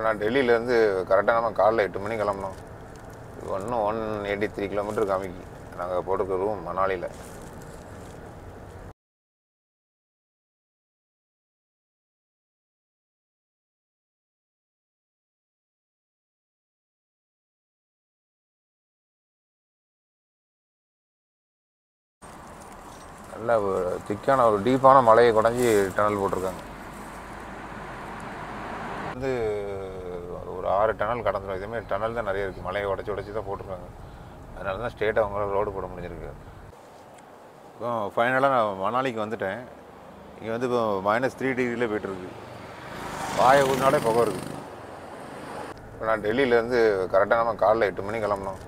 நான் டெல்லியிலேருந்து கரெக்டாக நம்ம காலைல 8 மணிக்கு கிளம்புனோம். இன்னும் 183 கிலோமீட்டர் காமிக்கு. நாங்கள் போட்டிருக்க ரூம் மணாலியில். நல்ல திக்கான ஒரு டீப்பான மலையை குடஞ்சி டனல் போட்டிருக்காங்க. வந்து ஒரு 6 டனல் கடந்துடும். இதேமாதிரி டனல் தான் நிறைய இருக்குது. மலையை உடச்சி தான் போட்டிருக்காங்க. அதனால தான் ஸ்டேட் அவங்களால ரோடு போட முடிஞ்சிருக்கு. இப்போ ஃபைனலாக நான் மணாலிக்கு வந்துட்டேன். இங்கே வந்து இப்போ -3 டிகிரியில் போய்ட்டுருக்கு. வாயை ஊறினாலே புகை இருக்குது. இப்போ நான் டெல்லியிலேருந்து கரெக்டாக நம்ம காலைல 8 மணிக்கு கிளம்புனோம்.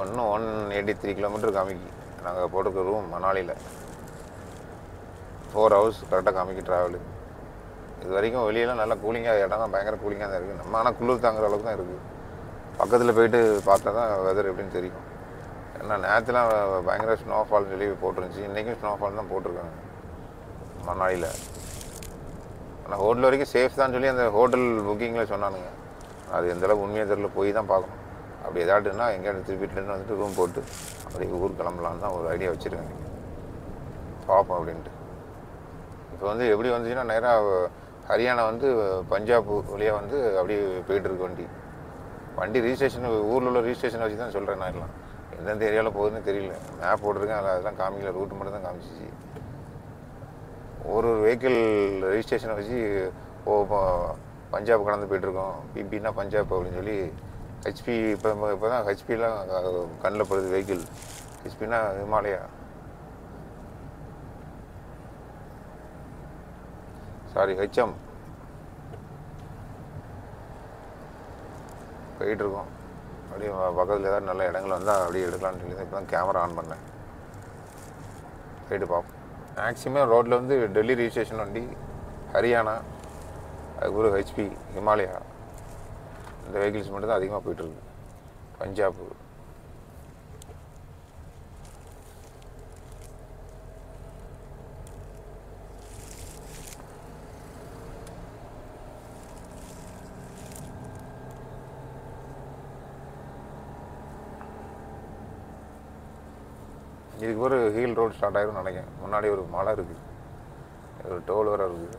இன்னும் 183 கிலோமீட்டர் காமிக்கு. நாங்கள் போட்டிருக்க ரூம் மணாலியில். 4 ஹவர்ஸ் கரெக்டாக காமிக்கு ட்ராவலு. இது வரைக்கும் வெளியெல்லாம் நல்லா கூலிங்காக இடம் தான் பயங்கர கூலிங்காக தான் இருக்குது. நம்ம ஆனால் குளிர் தாங்குற அளவுக்கு தான் இருக்குது. பக்கத்தில் போயிட்டு பார்த்தா தான் வெதர் எப்படின்னு தெரியும். ஏன்னா நேற்றுலாம் பயங்கர ஸ்னோஃபால்னு சொல்லி போட்டுருந்துச்சு. இன்றைக்கும் ஸ்னோஃபால் தான் போட்டிருக்காங்க மணாலியில். ஆனால் ஹோட்டல் வரைக்கும் சேஃப் தான் சொல்லி அந்த ஹோட்டல் புக்கிங்கில் சொன்னானுங்க. அது எந்தளவுக்கு உண்மையாக தெரியல, போய் தான் பார்க்கணும். அப்படி ஏதாட்டுன்னா எங்கேயாவது திருப்பிட்டு வந்துட்டு ரூம் போட்டு அப்படியே ஊர் கிளம்பலான்னு தான் ஒரு ஐடியா வச்சுருக்கேன். பார்ப்போம் அப்படின்ட்டு. இப்போ வந்து எப்படி வந்துச்சுன்னா நேராக ஹரியானா வந்து பஞ்சாப் வழியாக வந்து அப்படியே போயிட்டுருக்கு வண்டி ரிஜிஸ்ட்ரேஷன் ஊரில் உள்ள ரிஜிஸ்ட்ரேஷனை வச்சு தான் சொல்கிறேன். நான் எல்லாம் எந்தெந்த ஏரியாவில் போகுதுன்னு தெரியல. மேப் போட்டிருக்கேன், அதில் அதெல்லாம் காமிக்கல. ரூட்டு மட்டும் தான் காமிச்சிச்சு. ஒரு வெஹிக்கிள் ரிஜிஸ்ட்ரேஷனை வச்சு பஞ்சாப் கடந்து போயிட்டுருக்கோம். பிபின்னா பஞ்சாப் அப்படின்னு சொல்லி ஹெச்பி இப்போ தான் ஹெச்பிலாம் கண்ணில் படுது வெஹிக்கிள். ஹெச்பின்னா ஹிமாலயா, சாரி ஹெச்எம் போயிட்டுருக்கோம். அப்படியே பக்கத்தில் ஏதாவது நல்ல இடங்கள் வந்தால் அப்படியே எடுக்கலான்னு சொல்லி தான் இப்போ தான் கேமரா ஆன் பண்ணேன். போயிட்டு பார்ப்போம். மேக்ஸிமம் ரோட்டில் வந்து டெல்லி ரிஜிஸ்ட்ரேஷன் வண்டி, ஹரியானா, அதுக்கப்புறம் ஹெச்பி, ஹிமாலயா, இந்த வெஹிக்கிள்ஸ் மட்டும் தான் அதிகமாக போயிட்டுருக்கு. பஞ்சாப் இதுக்கு ஒரு ஹீல் ரோடு ஸ்டார்ட் ஆகிரும் நினைக்கிறேன். முன்னாடி ஒரு மலை இருக்குது, ஒரு டோல் வர இருக்குது.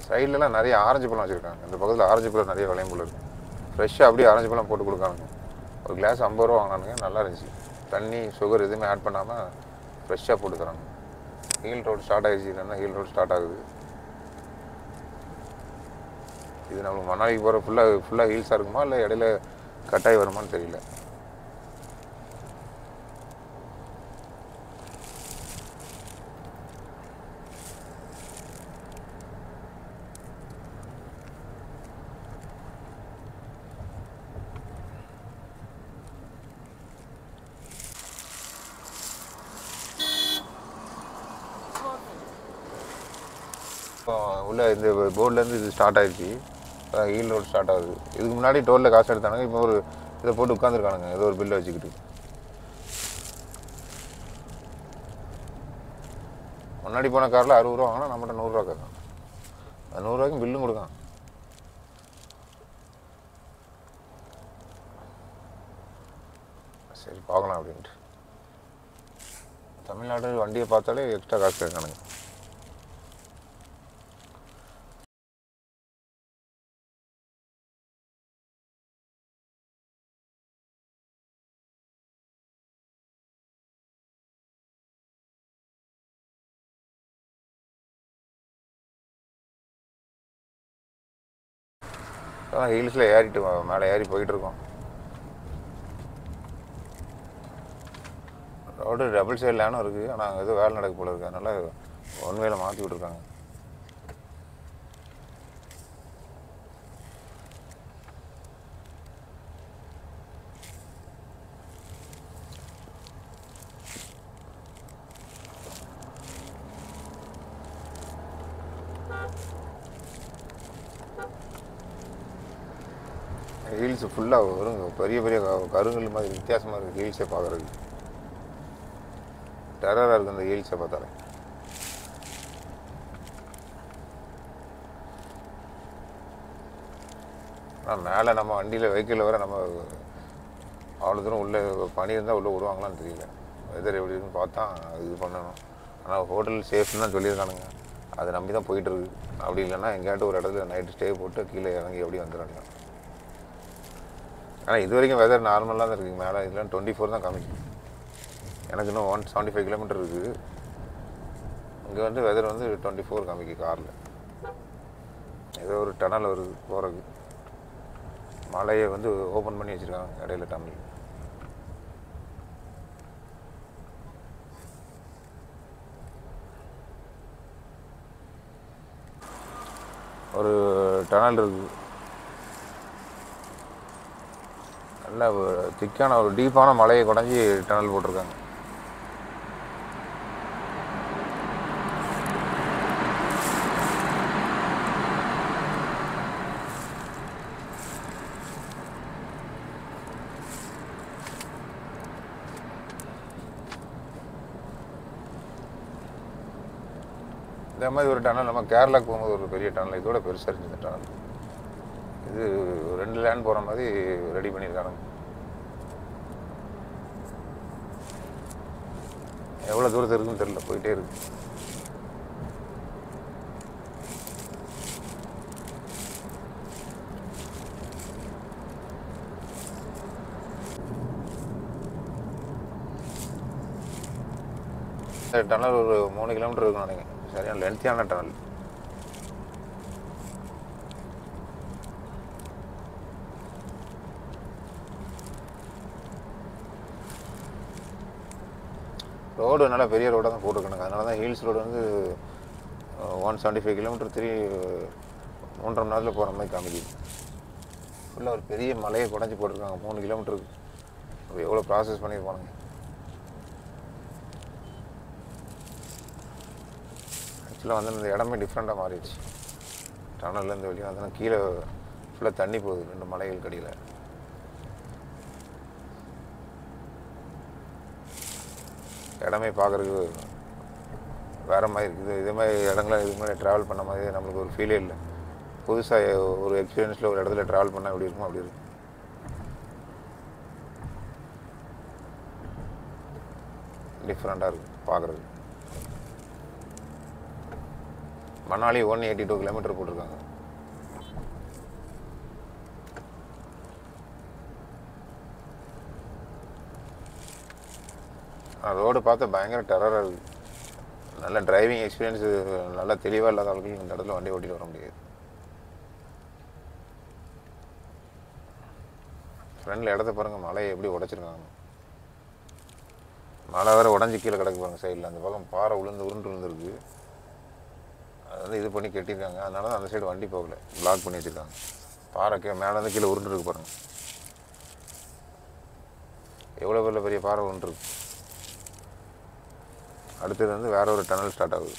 சைட்லலாம் நிறைய ஆரஞ்சு பழம் வச்சுருக்காங்க. இந்த பக்கத்தில் ஆரஞ்சு பழம் நிறைய விளையும் போல இருக்குது. ஃப்ரெஷ்ஷாக அப்படியே ஆரஞ்சு பழம் போட்டு கொடுக்கானுங்க. ஒரு கிளாஸ் 50 ரூபா வாங்கினானுங்க. நல்லா இருந்துச்சு. தண்ணி சுகர் எதுவுமே ஆட் பண்ணாமல் ஃப்ரெஷ்ஷாக போட்டு தராங்க. ஹீல் ரோடு ஸ்டார்ட் ஆகிடுச்சு. இல்லைன்னா ஹீல் ரோடு ஸ்டார்ட் ஆகுது. இது நம்மளுக்கு மணாலிக்கு போகிற ஃபுல்லாக ஹீல்ஸாக இருக்குமா இல்லை இடையில கட்டாயி வருமானு தெரியல. இப்போ உள்ள இந்த போர்ட்லேருந்து இது ஸ்டார்ட் ஆகிடுச்சு. ஹீல் ரோடு ஸ்டார்ட் ஆகுது. இதுக்கு முன்னாடி டோலில் காசு எடுத்தானுங்க. இப்போ ஒரு இதை போட்டு உட்காந்துருக்கானுங்க, ஏதோ ஒரு பில்லை வச்சுக்கிட்டு. முன்னாடி போன காரில் 60 ரூபா வாங்கினா நம்மகிட்ட 100 ரூபா கேட்கான். அது 100 ரூபாய்க்கும் பில்லும் கொடுக்கான். சரி பார்க்கலாம் அப்படின்ட்டு. தமிழ்நாடு வண்டியை பார்த்தாலே எக்ஸ்ட்ரா காசு கேட்கானுங்க. ஹில்ஸில் ஏறிட்டு மேலே ஏறி போயிட்டுருக்கோம். ரோடு டபுள் சைடு லேனும் இருக்குது. ஆனால் அங்கே எதுவும் வேலை நடக்க போல இருக்குது. அதனால் ஒன் வேல மாற்றி விட்ருக்காங்க. ஹீல்ஸ் ஃபுல்லாக வரும். பெரிய பெரிய கருங்கல் மாதிரி வித்தியாசமாக இருக்குது ஹீல்ஸை பார்க்குறதுக்கு. டெரராக இருக்குது அந்த ஹீல்ஸை பார்த்தாலே. ஆனால் மேலே நம்ம வண்டியில் வெஹிக்கிளில் வர நம்ம அவ்வளோ தூரம் உள்ளே பனி இருந்தால் உள்ளே விடுவாங்களான்னு தெரியல. வெதர் எப்படி இருக்குன்னு பார்த்தா இது பண்ணணும். ஆனால் ஹோட்டல் சேஃப்னு தான் சொல்லியிருக்கானுங்க. அதை நம்பி தான் போயிட்டுருக்கு. அப்படி இல்லைன்னா எங்கேயாட்டு ஒரு இடத்துல நைட்டு ஸ்டே போட்டு கீழே இறங்கி எப்படி வந்துடுறாங்க. ஆனால் இது வரைக்கும் வெதர் நார்மலாக தான் இருக்குது. மேலே இதெல்லாம் 24 தான் காமிக்கும். எனக்கு இன்னும் 175 கிலோமீட்டர் இருக்குது. இங்கே வந்து வெதர் வந்து 24 காமிக்கு காரில். ஏதோ ஒரு டனல் வருது போகிறதுக்கு. மலையை வந்து ஓப்பன் பண்ணி வச்சுருக்காங்க இடையில டனல். ஒரு டனல் இருக்குது. நல்ல திக்கான ஒரு டீப்பான மலையை குடஞ்சி டனல் போட்டிருக்காங்க. இந்த மாதிரி ஒரு டனல் நம்ம கேரளாவுக்கு போகும்போது ஒரு பெரிய டனல் இதோட பெருசாக இருந்துச்சு. இந்த டனல் இது 2 லேன் போகிற மாதிரி ரெடி பண்ணியிருக்காங்க. எவ்வளோ தூரத்தில் இருக்குன்னு தெரியல, போயிட்டே இருக்கு. டனல் ஒரு 3 கிலோமீட்டர் இருக்குன்னு நினைக்கிறேன். சரியான லென்த்தியான டனல். ரோடு நல்லா பெரிய ரோடாக தான் போட்டுருக்காங்க. அதனால தான் ஹில்ஸ் ரோடு வந்து 175 கிலோமீட்டர் 3.5 மணி நேரத்தில் போகிற மாதிரி காமிக்குது. ஃபுல்லாக ஒரு பெரிய மலையை குடஞ்சி போட்டிருக்காங்க 3 கிலோமீட்டருக்கு. எவ்வளோ ப்ராசஸ் பண்ணியிருப்பானுங்க. ஆக்சுவலாக வந்து இந்த இடமே டிஃப்ரெண்ட்டாக மாறிடுச்சு. டனல்லேருந்து வெளியே வந்தோன்னா கீழே ஃபுல்லாக தண்ணி போகுது 2 மலைகள் கடியில். இடமே பார்க்குறதுக்கு வேறு மாதிரி இருக்குது. இதே மாதிரி இடங்களை இதுக்கு முன்னாடி ட்ராவல் பண்ண மாதிரி நம்மளுக்கு ஒரு ஃபீலே இல்லை. புதுசாக ஒரு எக்ஸ்பீரியன்ஸில் ஒரு இடத்துல ட்ராவல் பண்ணால் எப்படி இருக்குமோ அப்படி இருக்கும். டிஃப்ரெண்ட்டாக இருக்குது பார்க்குறது. மணாலி 182 கிலோமீட்டர் போட்டிருக்காங்க. ரோடு பார்த்தா பயங்கர டெரராக இருக்குது. நல்ல டிரைவிங் எக்ஸ்பீரியன்ஸு நல்லா தெளிவாக இல்லாத ஆளுக்கு இந்த இடத்துல வண்டி ஓட்டிகிட்டு வர முடியாது. ஃப்ரெண்டில் இடத்த பாருங்கள், மலையை எப்படி உடைச்சிருக்காங்க. மழை வேறு உடஞ்சி கீழே கிடக்கு பாருங்கள் சைடில். அந்த பக்கம் பாறை உளுந்து விழுந்துருக்கு. அது வந்து இது பண்ணி கட்டியிருக்காங்க. அதனால தான் அந்த சைடு வண்டி போகலை, பிளாக் பண்ணி வச்சுருக்காங்க. பாறை மேலேருந்து கீழே உருண்டுருக்கு பாருங்கள். எவ்வளோ பெரிய பாறை உருண்டுருக்கு. அடுத்தது வந்து வேற ஒரு டனல் ஸ்டார்ட் ஆகுது.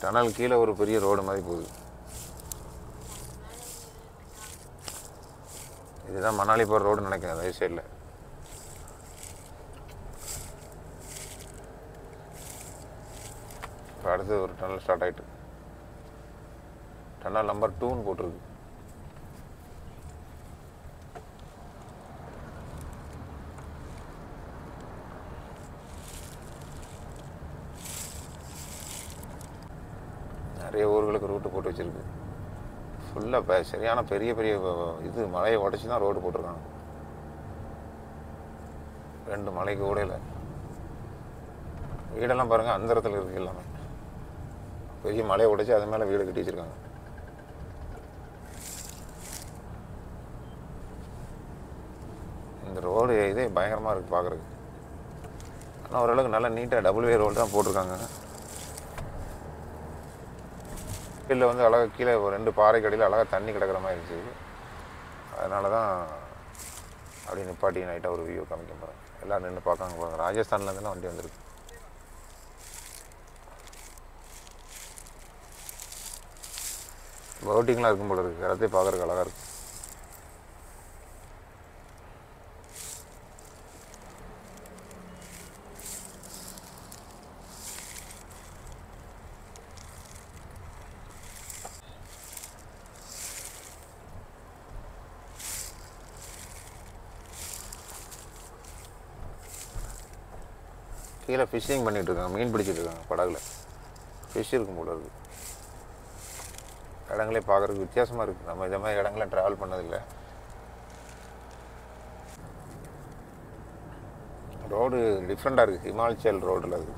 டனல் கீழே ஒரு பெரிய ரோடு மாதிரி போகுது. இதுதான் மணாலி போகிற ரோடுன்னு நினைக்கிறேன் ரைட் சைடில். இப்போ அடுத்து ஒரு டனல் ஸ்டார்ட் ஆகிட்டு. டனல் நம்பர் 2ன்னு போட்டிருக்கு. நிறைய ஊர்களுக்கு ரூட்டு போட்டு வச்சுருக்கு. ஃபுல்லாக சரியான பெரிய இது மலையை உடச்சி தான் ரோடு போட்டிருக்காங்க. 2 மலைக்கு கூடையில் வீடெல்லாம் பாருங்கள் அந்த இடத்துல இருக்குது எல்லாமே. பெரிய மலையை உடைச்சி அது மேலே வீடு கட்டி வச்சுருக்காங்க. இந்த ரோடு இதே பயங்கரமாக இருக்குது பார்க்குறதுக்கு. ஆனால் ஓரளவுக்கு நல்லா நீட்டாக டபுள் வே ரோடு தான் போட்டிருக்காங்க. கீழே வந்து அழகாக கீழே ஒரு 2 பாறை கடையில் அழகாக தண்ணி கிடக்கிற மாதிரி இருந்துச்சு. அதனால தான் அப்படி நிப்பாட்டி நைட்டாக ஒரு வியூ காமிக்க போகிறேன். எல்லோரும் நின்று பார்க்காங்க போகிறாங்க. ராஜஸ்தான்லேருந்துலாம் வண்டி வந்துருக்கு. போட்டிங்லாம் இருக்கும் போல இருக்குது. இடத்தையும் பார்க்குறதுக்கு அழகாக இருக்குது. கீழே ஃபிஷ்ஷிங் பண்ணிகிட்டு இருக்காங்க, மீன் பிடிச்சிட்டு இருக்காங்க படகுல. ஃபிஷ் இருக்கும் போல இருக்குது. இடங்களே பார்க்குறதுக்கு வித்தியாசமாக இருக்குது. நம்ம இதை மாதிரி இடங்கள ட்ராவல் பண்ணதில்லை. ரோடு டிஃப்ரெண்ட்டாக இருக்குது. ஹிமாச்சல் ரோடில் அது.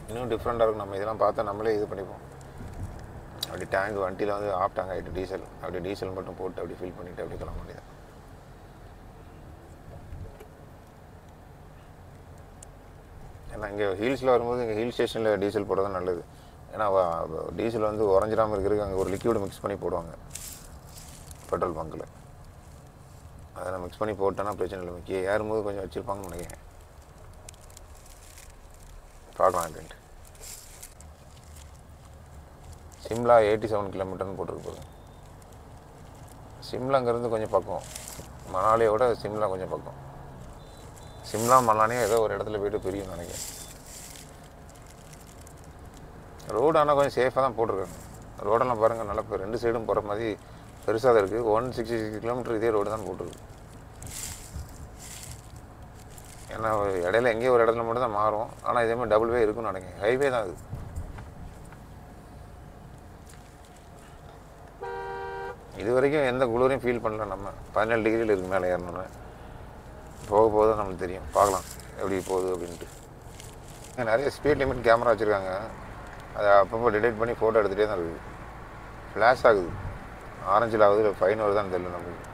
இன்னும் டிஃப்ரெண்ட்டாக இருக்கும். நம்ம இதெல்லாம் பார்த்தா நம்மளே இது பண்ணிப்போம். அப்படி டேங்க் வண்டியில் வந்து ஆஃப் டேங்க் ஆகிட்டு டீசல், அப்படி டீசல் மட்டும் போட்டு அப்படி ஃபில் பண்ணிவிட்டு அப்படி கிளம்ப வேண்டியதான். ஏன்னா இங்கே ஹில்ஸில் வரும்போது இங்கே ஹில் ஸ்டேஷனில் டீசல் போடுறது தான் நல்லது. ஏன்னா டீசல் வந்து உறைஞ்சிடாமல் இருக்கிறதுக்கு அங்கே ஒரு லிக்யூடு மிக்ஸ் பண்ணி போடுவாங்க பெட்ரோல் பங்க்கில். அதை மிக்ஸ் பண்ணி போட்டோன்னா பிரச்சனை இல்லை. முக்கிய ஏறும்போது கொஞ்சம் வச்சுருப்பாங்கன்னு நினைக்கிறேன். பார்க்கலாம் அப்படின்ட்டு. சிம்லா 87 கிலோமீட்டர்னு போட்டிருக்கு. சிம்லாங்கிறது கொஞ்சம் பக்கம், மணாலியோட சிம்லா கொஞ்சம் பக்கம். சிம்லா மணாலியே ஏதோ ஒரு இடத்துல போய்ட்டு பிரியும் நினைக்கிறேன். ரோடு ஆனால் கொஞ்சம் சேஃபாக தான் போட்டிருக்காங்க. ரோடெல்லாம் பாருங்கள், நல்லா இப்போ 2 சைடும் போகிற மாதிரி பெருசாக தான் இருக்குது. 166 கிலோமீட்டர் இதே ரோடு தான் போட்டிருக்கு. ஏன்னா இடையில எங்கேயோ ஒரு இடத்துல மட்டும் தான் மாறும். ஆனால் இதேமாதிரி டபுள் வே இருக்குன்னு நினைக்கிறேன். ஹைவே தான் அது. இது வரைக்கும் எந்த குளிரையும் ஃபீல் பண்ணல. நம்ம 17 டிகிரியில் இருக்கு மேலே ஏறணுன்னு. போக போக தான் நம்மளுக்கு தெரியும். பார்க்கலாம் எப்படி போகுது அப்படின்ட்டு. நிறைய ஸ்பீட் லிமிட் கேமரா வச்சுருக்காங்க. அதை அப்பப்போ டிடெக்ட் பண்ணி ஃபோட்டோ எடுத்துகிட்டே தான் இருக்குது. ஃப்ளாஷ் ஆகுது. ஆரஞ்சில் ஆகுது, இல்லை ஃபைன் வருதான்னு தெரியல நம்மளுக்கு.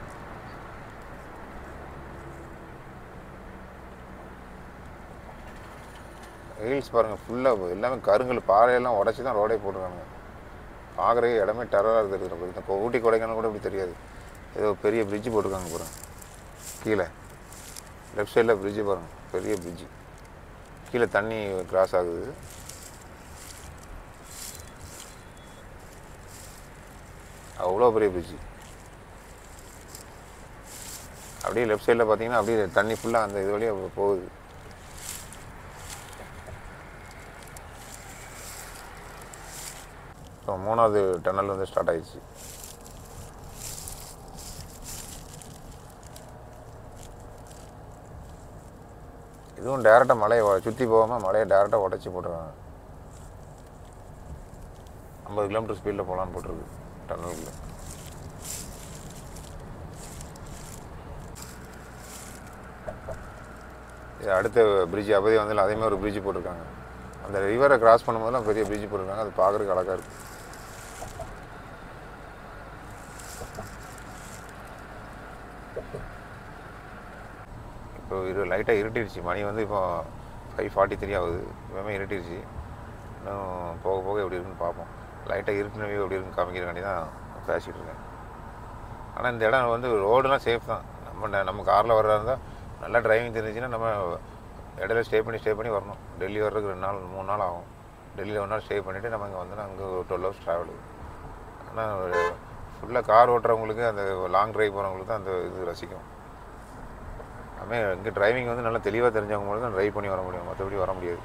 ஹீல்ஸ் பாருங்கள், ஃபுல்லாக எல்லாமே கருங்கல் பாறையெல்லாம் உடச்சி தான் ரோடே போட்டுருக்காங்க. பார்க்குறதுக்கு இடமே டெரராக இருக்குது. இப்போ ஊட்டி கொடைக்கானல் கூட இப்படி தெரியாது. ஏதோ பெரிய பிரிட்ஜு போட்டிருக்காங்க பாருங்கள். கீழே லெஃப்ட் சைடில் பிரிட்ஜு பாருங்கள், பெரிய பிரிட்ஜு. கீழே தண்ணி கிராஸ் ஆகுது. அவ்வளோ பெரிய பிரிட்ஜு. அப்படியே லெஃப்ட் சைடில் பார்த்தீங்கன்னா அப்படியே தண்ணி ஃபுல்லாக அந்த இது வழியாக போகுது. ஸோ 3வது டனல் வந்து ஸ்டார்ட் ஆகிடுச்சு. இதுவும் டேரெக்டாக மலையை சுற்றி போகாமல் மலையை டேரெக்டாக உடச்சி போட்டுருக்காங்க. 50 கிலோமீட்டர் ஸ்பீடில் போகலான்னு போட்டிருக்கு டனலுக்குள்ள. இது அடுத்த பிரிட்ஜ் அப்போதே வந்து அதேமாதிரி ஒரு பிரிட்ஜ் போட்டிருக்காங்க. அந்த ரிவரை கிராஸ் பண்ணும்போதெல்லாம் பெரிய பிரிட்ஜ் போட்டிருக்காங்க. அது பார்க்குறதுக்கு அழகாக இருக்குது. இப்போ லைட்டாக இருட்டிடுச்சு. மணி வந்து இப்போ 5:43 ஆகுது. இப்போமே இருட்டிடுச்சு. இன்னும் போக போக எப்படி இருக்குன்னு பார்ப்போம். லைட்டாக இருட்டின வியூ எப்படி இருக்குன்னு காமிக்கிறக்காண்டி தான் பேசிகிட்டு இருக்கேன். ஆனால் இந்த இடம் வந்து ரோடுலாம் சேஃப் தான். நம்ம காரில் வர்றதா இருந்தால் நல்லா டிரைவிங் தெரிஞ்சுன்னா நம்ம இடையில ஸ்டே பண்ணி வரணும். டெல்லி வர்றதுக்கு 2 நாள் 3 நாள் ஆகும். டெல்லியில் 1 நாள் ஸ்டே பண்ணிவிட்டு நம்ம இங்கே வந்தோன்னா அங்கே ஒரு 12 ஹவர்ஸ் ட்ராவலு. ஆனால் ஃபுல்லாக கார் ஓட்டுறவங்களுக்கு, அந்த லாங் ட்ரைவ் போகிறவங்களுக்கு தான் அந்த இது ரசிக்கும். அதுமாதிரி இங்கே டிரைவிங் வந்து நல்லா தெளிவாக தெரிஞ்சவங்க மட்டும் தான் ட்ரைவ் பண்ணி வர முடியும், மற்றபடி வர முடியாது.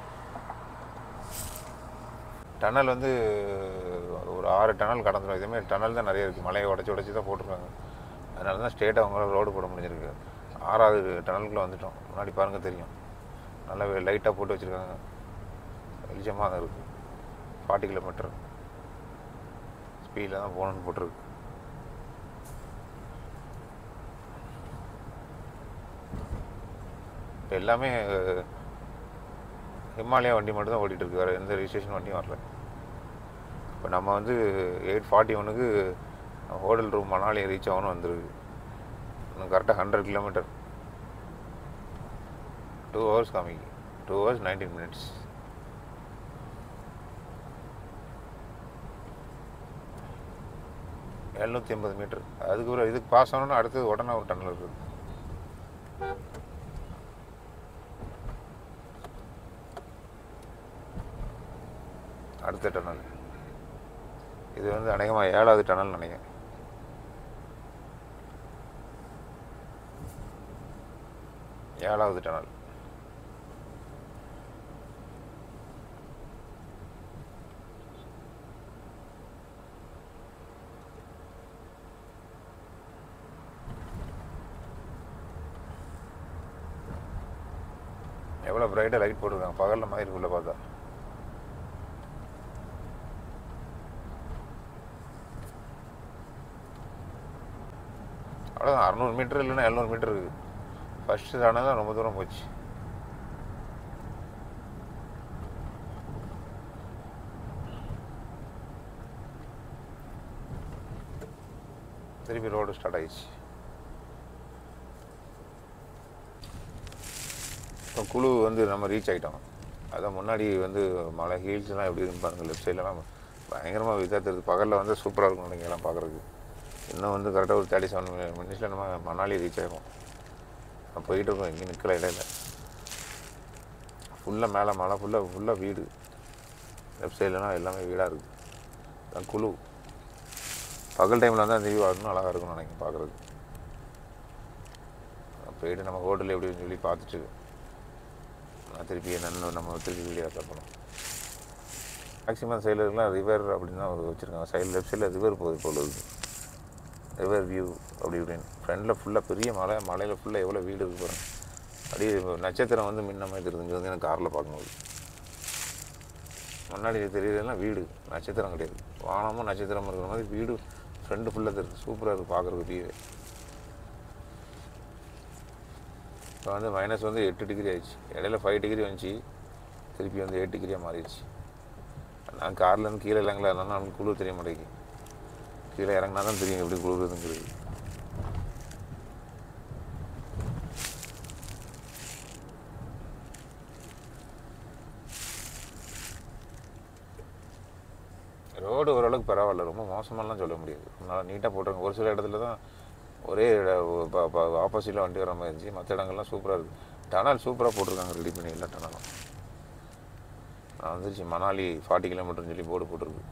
டனல் வந்து ஒரு 6 டனல் கடந்துடும். இதேமாதிரி டனல் தான் நிறைய இருக்குது. மலையை உடச்சி தான் போட்டிருக்காங்க. அதனால தான் ஸ்டேட்டாக அவங்களால ரோடு போட முடிஞ்சிருக்கு. 6வது டனலுக்குள்ளே வந்துட்டோம். முன்னாடி பாருங்கள் தெரியும். நல்லா லைட்டாக போட்டு வச்சுருக்காங்க. வெளிச்சமாக தான் இருக்குது. 40 கிலோமீட்டர் ஸ்பீடில் தான் போகணுன்னு போட்டிருக்கு. எல்லாமே ஹிமாலயா வண்டி மட்டும் தான் ஓடிட்டுருக்கு, வேறு எந்த ரிஜிஸ்ட்ரேஷன் வண்டியும் வரல. இப்போ நம்ம வந்து 8:41க்கு ஹோட்டல் ரூம் மணாலி ரீச் ஆகணும் வந்துருக்கு. இன்னும் கரெக்டாக 100 கிலோமீட்டர், 2 ஹவர்ஸ் காமிக்கு, 2 ஹவர்ஸ் 19 மினிட்ஸ். $750 மீட்டர். அதுக்கப்புறம் இதுக்கு பாஸ் ஆனோன்னா அடுத்தது உடனே ஒரு டன்னல் இருக்குது. அடுத்த டன்னல் இது வந்து அநேகமாக 7வது டன்னல் நினைக்கிறேன். ஏழாவது டனல். எவ்வளோ பிரைட்டாக லைட் போட்டிருக்காங்க, பகலில் மாதிரி இருக்குள்ள பார்த்தா. அவ்வளோதான், 600 மீட்டர் இல்லைன்னா 700 மீட்டர் இருக்குது. ஃபஸ்ட்டு டனல் தான் ரொம்ப தூரம் போச்சு. திருப்பி ரோடு ஸ்டார்ட் ஆகிடுச்சு. இப்போ குழு வந்து நம்ம ரீச் ஆகிட்டோம். அதான் முன்னாடி வந்து மலை ஹீல்ஸ்லாம் எப்படி இருந்து பாருங்கள். லெஃப்ட் சைட்லலாம் பயங்கரமாக விதா தெரியுது. பகலில் வந்து சூப்பராக இருக்கும் நினைக்கலாம் பார்க்குறதுக்கு. இன்னும் வந்து கரெக்டாக ஒரு 37 மினிட்ஸில் நம்ம மணாலி ரீச் ஆகிடும். நான் போயிட்டு இருக்கோம், எங்கேயும் நிற்கல இடையில. ஃபுல்லாக மேலே மலை ஃபுல்லாக வீடு. லெஃப்ட் சைட்லலாம் எல்லாமே வீடாக இருக்குது. தான் குழு. பகல் டைமில் வந்து அந்த வியூ ஆகணும், அழகாக இருக்கும்னு நினைக்கிறேன் பார்க்குறதுக்கு. போயிட்டு நம்ம ஹோட்டலில் எப்படின்னு சொல்லி பார்த்துட்டு நான் திருப்பி என்னென்னு நம்ம திருப்பி வீடியோ பார்க்கணும். மேக்ஸிமம் சைடில் இருக்கலாம் ரிவர் அப்படின்னு தான் வச்சுருக்காங்க. சைடில் லெஃப்ட் சைடில் ரிவர் போகுது போல இருக்குது. ரிவர் வியூ அப்படி இப்படின்னு. ஃப்ரெண்டில் ஃபுல்லாக பெரிய மலையில் ஃபுல்லாக எவ்வளோ வீடு இருக்குது பாருங்கள். அப்படியே நட்சத்திரம் வந்து மின்ன மாதிரி தெரியுது. வந்து எனக்கு காரில் பார்க்கும்போது முன்னாடி தெரியலாம் வீடு, நட்சத்திரம் கிடையாது. வானமும் நட்சத்திரமும் இருக்கிற மாதிரி வீடு ஃப்ரெண்டு ஃபுல்லாக தெரியுது. சூப்பராக இருக்குது பார்க்குறதுக்கு வியூவே. இப்போ வந்து மைனஸ் வந்து 8 டிகிரி ஆயிடுச்சு. இடையில 5 டிகிரி வந்துச்சு, திருப்பி வந்து 8 டிகிரியாக மாறிடுச்சு. நான் கார்லேருந்து கீழே இறங்கல, அதனால நமக்கு குளிர் தெரிய மாட்டேங்குது. கீழே இறங்கினா தான் தெரியும் எப்படி குளிருதுங்கிறது. ரோடு ஓரளவுக்கு பரவாயில்ல, ரொம்ப மோசமாலாம் சொல்ல முடியாது. நல்லா நீட்டாக போட்டிருக்காங்க. ஒரு சில இடத்துல தான் ஒரே ஆப்போசிட்டில் வண்டி வர மாதிரி இருந்துச்சு. மற்ற இடங்கள்லாம் சூப்பராக இருக்குது. டனல் சூப்பராக போட்டிருக்காங்க, ரெடி பண்ணி எல்லா டனலும். நான் வந்துருச்சு மணாலி 40 கிலோமீட்டர்னு சொல்லி போர்டு போட்டிருக்கு.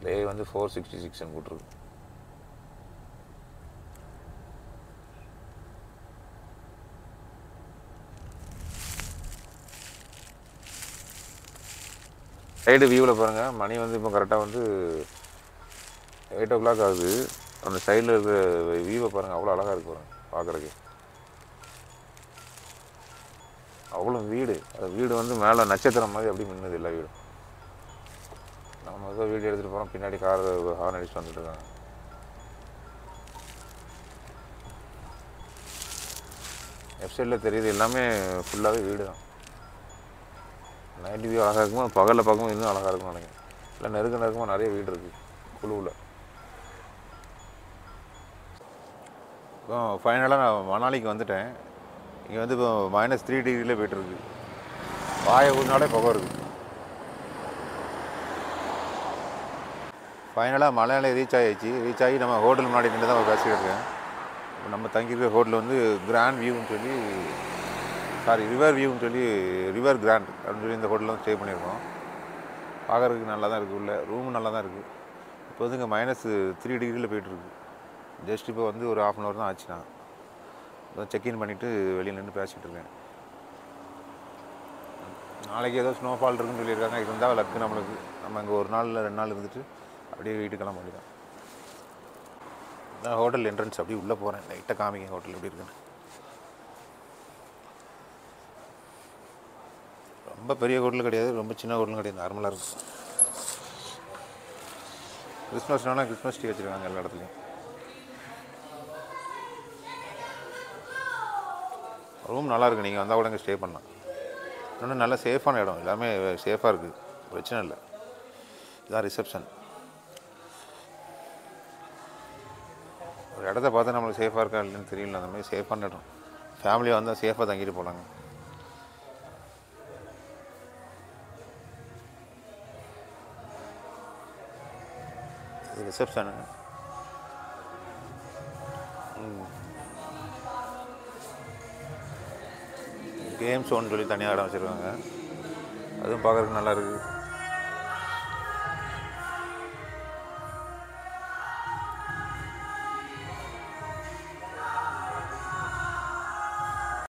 லே வந்து 466 போட்டிருக்கு. சைடு வியூவில் பாருங்கள், மணி வந்து இப்போ கரெக்டாக வந்து 8 o'clock ஆகுது. அந்த சைடில் இருக்கிற வியூவை பாருங்கள், அவ்வளோ அழகாக இருக்கு பாருங்கள் பார்க்குறதுக்கு. அவ்வளோ வீடு, அது வீடு வந்து மேலே நட்சத்திரம் மாதிரி அப்படி மின்னுது எல்லா வீடும். நம்ம ஏதோ வீடியோ எடுத்துகிட்டு போகிறோம், பின்னாடி கார் ஹார்ன் அடிச்சுட்டு வந்துட்டுருக்காங்க. லெஃப்ட் சைடில் தெரியுது எல்லாமே ஃபுல்லாகவே வீடு தான். நைட் வியூ அழகாக இருக்குமோ, பகலில் பார்க்கும்போது இன்னும் அழகாக இருக்கும்னு நினைக்கிறேன். இல்லை நெருக்கமாக நிறைய வீடு இருக்குது குழுவில். இப்போ ஃபைனலாக நான் மணாலிக்கு வந்துட்டேன். இங்கே வந்து இப்போ -3 டிகிரியில் போய்ட்டுருக்கு. வாயை ஊறினாலே புகை இருக்குது. ஃபைனலாக மலையாள ரீச் ஆகி நம்ம ஹோட்டல் முன்னாடி நின்று தான் பேசிகிட்டு இருக்கேன். நம்ம தங்கியிருக்க ஹோட்டல் வந்து கிராண்ட் வியூன்னு சொல்லி, ரிவர் வியூன்னு சொல்லி, ரிவர் கிராண்ட் அப்படின்னு சொல்லி இந்த ஹோட்டலில் வந்து ஸ்டே பண்ணியிருக்கோம். பார்க்குறதுக்கு நல்லா தான் இருக்குது, உள்ள ரூமும் நல்லா தான் இருக்குது. இப்போ வந்து இங்கே -3 டிகிரியில் போய்ட்டுருக்கு. ஜஸ்ட் இப்போ வந்து ஒரு 1/2 hour தான் ஆச்சுண்ணா. இப்போ செக்இன் பண்ணிவிட்டு வெளியே நின்று பேசிகிட்டு இருக்கேன். நாளைக்கு ஏதோ ஸ்னோஃபால் இருக்குன்னு சொல்லியிருக்காங்க. இருந்தால் லக்கு நம்மளுக்கு. நம்ம இங்கே 1 நாள் இல்லை 2 நாள் இருந்துட்டு அப்படியே வீட்டுக்கு கிளம்ப வேண்டியதான். நான் ஹோட்டல் என்ட்ரன்ஸ் அப்படியே உள்ளே போகிறேன். லைட்டாக காமிங்க ஹோட்டல் எப்படி இருக்குன்னு. ரொம்ப பெரிய ஹோட்டல் கிடையாது, ரொம்ப சின்ன ஹோட்டலும் கிடையாது, நார்மலாக இருக்கும். கிறிஸ்மஸ்னால கிறிஸ்மஸ் ட்ரீ வச்சுருக்காங்க எல்லா இடத்துலையும். ரூம் நல்லாயிருக்கு, நீங்கள் வந்தால் கூட இங்கே ஸ்டே பண்ணலாம். இன்னொன்று நல்ல சேஃபான இடம், எல்லாமே சேஃபாக இருக்குது, பிரச்சனை இல்லை. இதுதான் ரிசப்ஷன். ஒரு இடத்த பார்த்தா நம்மளுக்கு சேஃபாக இருக்கா இல்லைன்னு தெரியல, அந்த மாதிரி சேஃபான இடம். ஃபேமிலியாக வந்தால் சேஃபாக தங்கிட்டு போகலாங்க. இது ரிசப்ஷனு. கேம் ஷோன்னு சொல்லி தனியாக இடம் வச்சுருக்காங்க, அதுவும் பார்க்குறதுக்கு நல்லா இருக்குது.